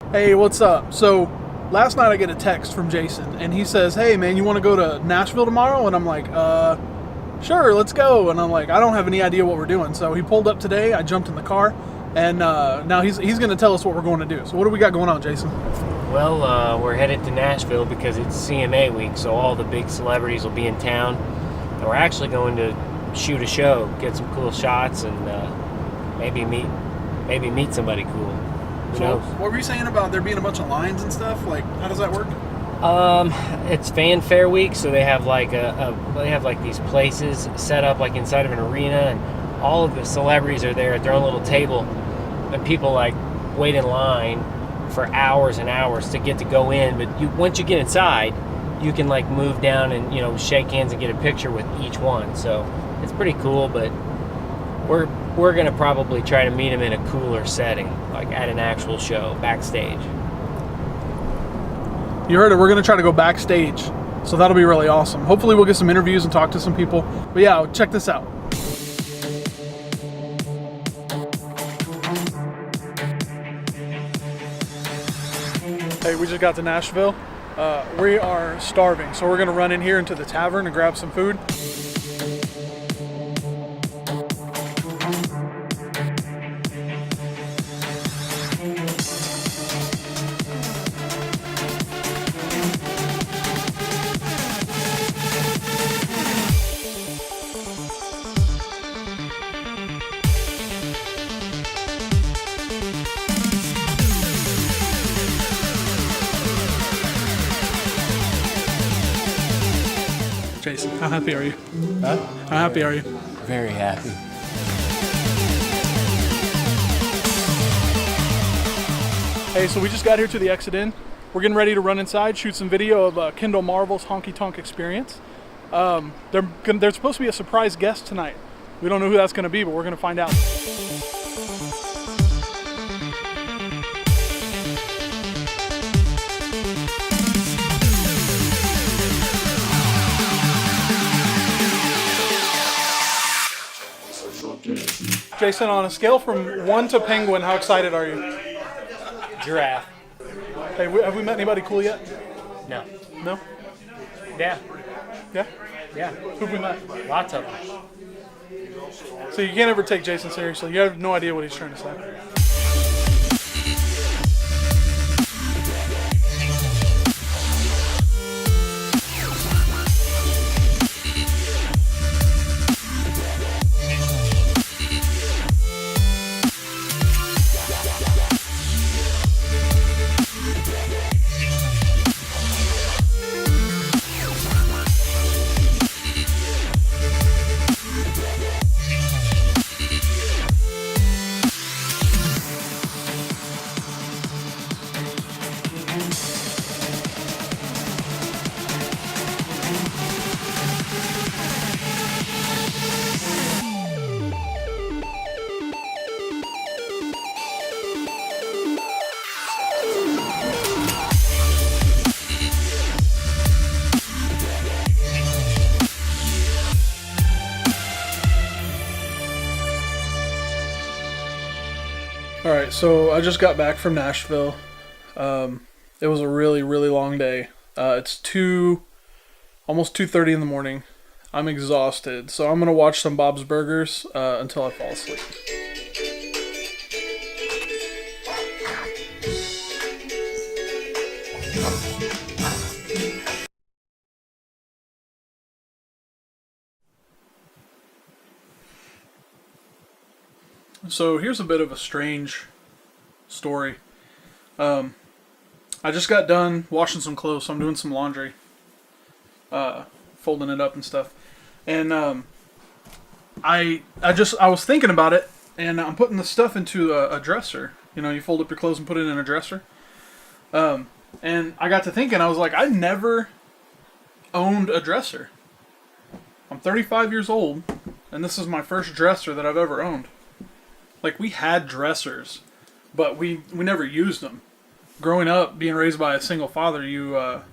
Hey, what's up? So, last night I get a text from Jason, and he says, "Hey, man, you want to go to Nashville tomorrow?" And I'm like, sure, let's go." And I'm like, I don't have any idea what we're doing. So he pulled up today. I jumped in the car, and now he's going to tell us what we're going to do. So what do we got going on, Jason? Well, we're headed to Nashville because it's CMA week, so all the big celebrities will be in town. And we're actually going to shoot a show, get some cool shots, and maybe meet somebody cool. Who So knows? what were you saying about there being a bunch of lines and stuff? Like, how does that work? It's fanfare week, so they have like these places set up like inside of an arena, and all of the celebrities are there at their own little table, and people like wait in line for hours and hours to get to go in. But once you get inside, you can like move down and shake hands and get a picture with each one. So it's pretty cool, but we're gonna probably try to meet them in a cooler setting, like at an actual show, backstage. You heard it. We're going to try to go backstage. So that'll be really awesome. Hopefully we'll get some interviews and talk to some people. But yeah, check this out. Hey, we just got to Nashville. We are starving, so we're going to run in here into the tavern and grab some food. Jason, how happy are you? Huh? How happy are you? Very happy. Hey, so we just got here to the exit in. We're getting ready to run inside, shoot some video of Kendall Marvel's Honky Tonk Experience. There's supposed to be a surprise guest tonight. We don't know who that's going to be, but we're going to find out. Jason, on a scale from 1 to penguin, how excited are you? Giraffe. Hey, have we met anybody cool yet? No. No? Yeah. Yeah? Yeah. Who've we met? Lots of them. So you can't ever take Jason seriously. You have no idea what he's trying to say. All right, so I just got back from Nashville. It was a really, really long day. It's almost 2:30 in the morning. I'm exhausted, so I'm gonna watch some Bob's Burgers until I fall asleep. So here's a bit of a strange story. I just got done washing some clothes, so I'm doing some laundry, folding it up and stuff. And I was thinking about it, and I'm putting the stuff into a dresser. You fold up your clothes and put it in a dresser. And I got to thinking, I was like, I never owned a dresser. I'm 35 years old, and this is my first dresser that I've ever owned. Like, we had dressers, but we never used them. Growing up, being raised by a single father, you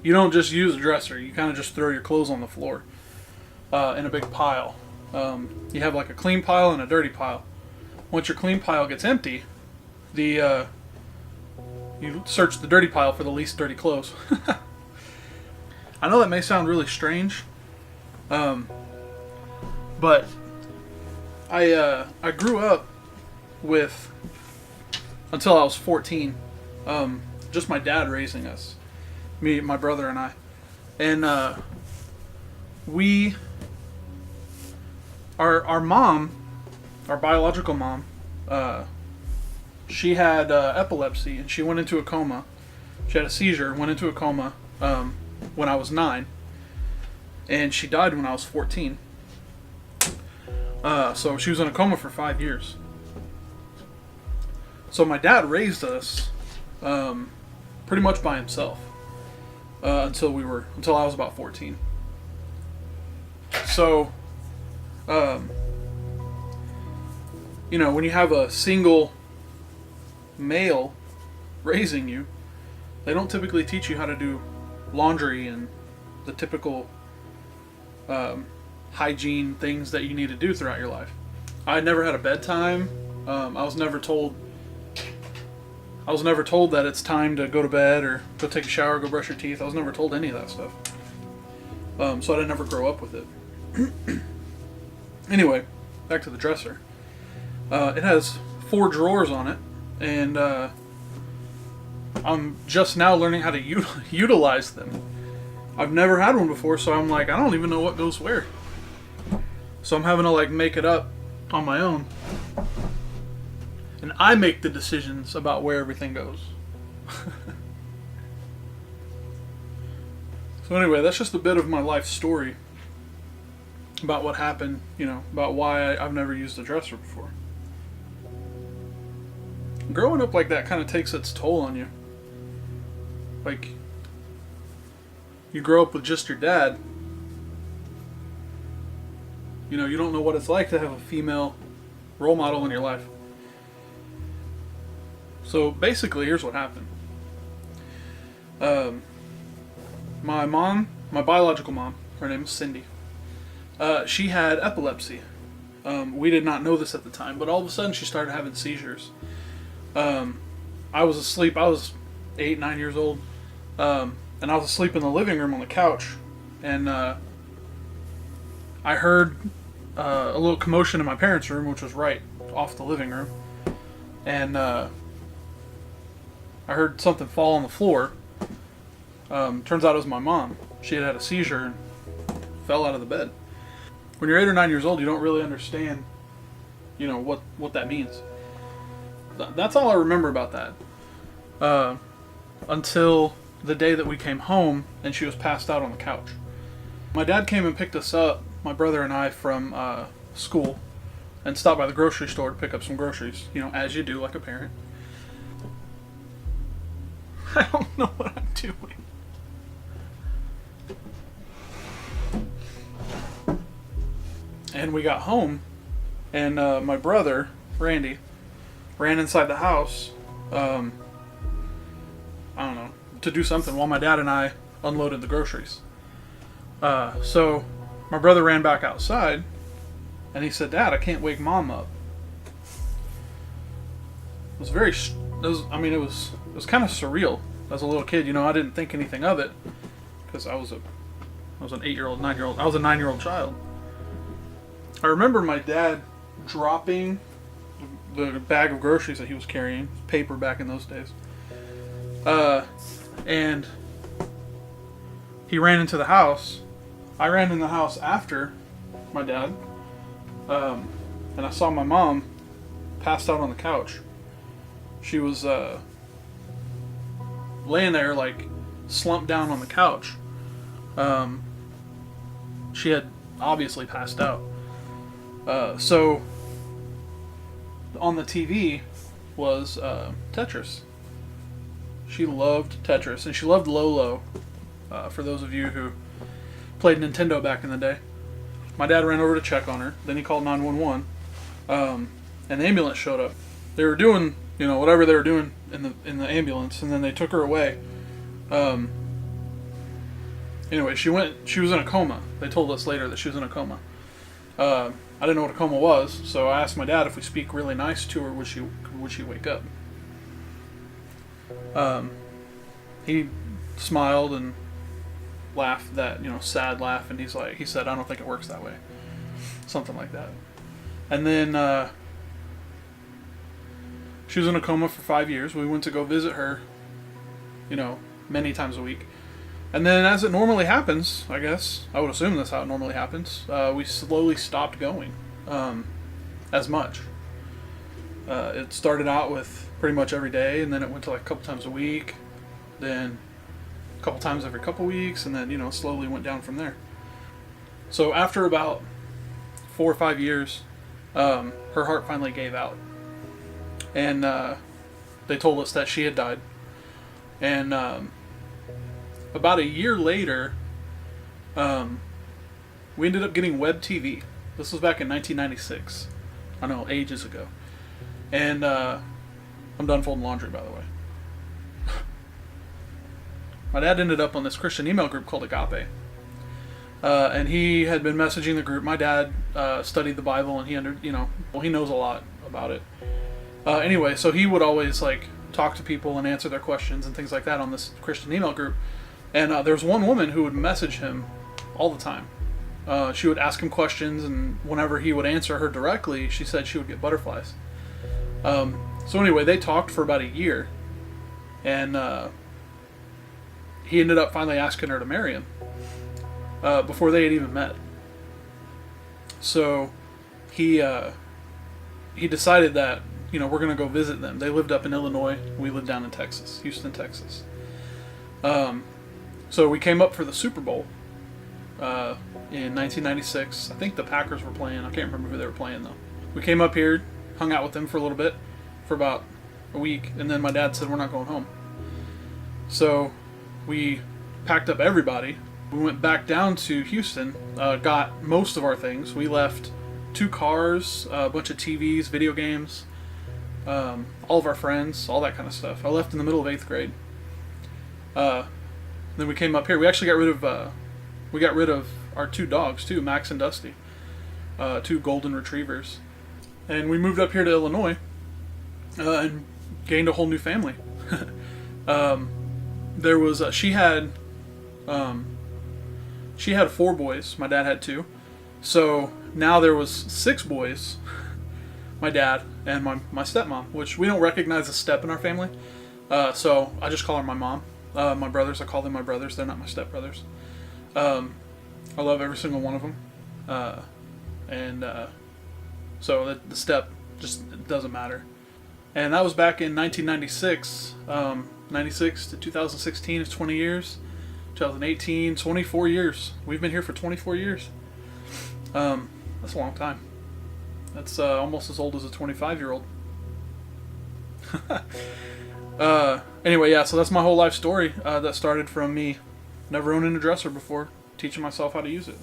don't just use a dresser. You kind of just throw your clothes on the floor in a big pile. You have like a clean pile and a dirty pile. Once your clean pile gets empty, the you search the dirty pile for the least dirty clothes. I know that may sound really strange, but I grew up with, until I was 14, just my dad raising us, me, my brother, and I, and we, our mom, our biological mom, she had epilepsy, and she went into a coma. She had a seizure, went into a coma when I was 9, and she died when I was 14. So she was in a coma for 5 years. So my dad raised us pretty much by himself until I was about 14. So, when you have a single male raising you, they don't typically teach you how to do laundry and the typical hygiene things that you need to do throughout your life. I never had a bedtime. I was never told that it's time to go to bed or go take a shower, go brush your teeth. I was never told any of that stuff. So I didn't never grow up with it. Anyway, back to the dresser. It has 4 drawers on it, and I'm just now learning how to utilize them. I've never had one before, so I'm like, I don't even know what goes where. So I'm having to make it up on my own. And I make the decisions about where everything goes. So anyway, that's just a bit of my life story about what happened, about why I've never used a dresser before. Growing up like that kind of takes its toll on you. You grow up with just your dad. You don't know what it's like to have a female role model in your life. So basically, here's what happened. My mom, my biological mom, her name is Cindy. She had epilepsy. We did not know this at the time, but all of a sudden she started having seizures. I was asleep. I was 8, 9 years old, and I was asleep in the living room on the couch, and I heard a little commotion in my parents' room, which was right off the living room, and I heard something fall on the floor. Turns out it was my mom. She had a seizure and fell out of the bed. When you're 8 or 9 years old, you don't really understand, what that means. That's all I remember about that. Until the day that we came home and she was passed out on the couch. My dad came and picked us up, my brother and I, from school, and stopped by the grocery store to pick up some groceries, as you do like a parent. I don't know what I'm doing. And we got home, and my brother, Randy, ran inside the house, I don't know, to do something while my dad and I unloaded the groceries. So my brother ran back outside, and he said, "Dad, I can't wake Mom up." It was it was kind of surreal as a little kid. I didn't think anything of it because I was an 8-year-old, 9-year-old. I was a 9-year-old child. I remember my dad dropping the bag of groceries that he was carrying, paper back in those days, and he ran into the house. I ran in the house after my dad, and I saw my mom passed out on the couch. She was laying there slumped down on the couch. She had obviously passed out. So on the TV was Tetris. She loved Tetris, and she loved Lolo. For those of you who played Nintendo back in the day. My dad ran over to check on her. Then he called 911, and the ambulance showed up. They were doing, whatever they were doing in the ambulance, and then they took her away. Anyway, she was in a coma. They told us later that she was in a coma. I didn't know what a coma was, so I asked my dad if we speak really nice to her, would she wake up? He smiled and laughed, that sad laugh, and he said, "I don't think it works that way," something like that. And then she was in a coma for 5 years. We went to go visit her, many times a week. And then, as it normally happens, I guess, I would assume that's how it normally happens, we slowly stopped going as much. It started out with pretty much every day, and then it went to like a couple times a week, then a couple times every couple weeks, and then, slowly went down from there. So after about 4 or 5 years, her heart finally gave out. And they told us that she had died. And about a year later, we ended up getting web TV. This was back in 1996. I know, ages ago. And I'm done folding laundry, by the way. My dad ended up on this Christian email group called Agape. And he had been messaging the group. My dad studied the Bible, and he knows a lot about it. Anyway, so he would always talk to people and answer their questions and things like that on this Christian email group. And there was one woman who would message him all the time. She would ask him questions, and whenever he would answer her directly, she said she would get butterflies. So anyway, they talked for about a year, and he ended up finally asking her to marry him before they had even met. So he decided that we're going to go visit them. They lived up in Illinois. We lived down in Texas, Houston, Texas. So we came up for the Super Bowl in 1996. I think the Packers were playing. I can't remember who they were playing, though. We came up here, hung out with them for a little bit, for about a week, and then my dad said, "We're not going home." So we packed up everybody. We went back down to Houston, got most of our things. We left 2 cars, a bunch of TVs, video games, all of our friends, all that kind of stuff. I left in the middle of 8th grade. Then we came up here. We actually got rid of our 2 dogs too, Max and Dusty, 2 golden retrievers, and we moved up here to Illinois and gained a whole new family. There was she had 4 boys. My dad had 2, so now there was 6 boys. My dad and my stepmom, which we don't recognize as step in our family, so I just call her my mom. My brothers, I call them my brothers. They're not my stepbrothers. I love every single one of them, and so the step just doesn't matter. And that was back in 1996. 96 to 2016 is 20 years. 2018, 24 years. We've been here for 24 years. That's a long time. That's almost as old as a 25-year-old. Anyway, yeah, so that's my whole life story that started from me never owning a dresser before, teaching myself how to use it.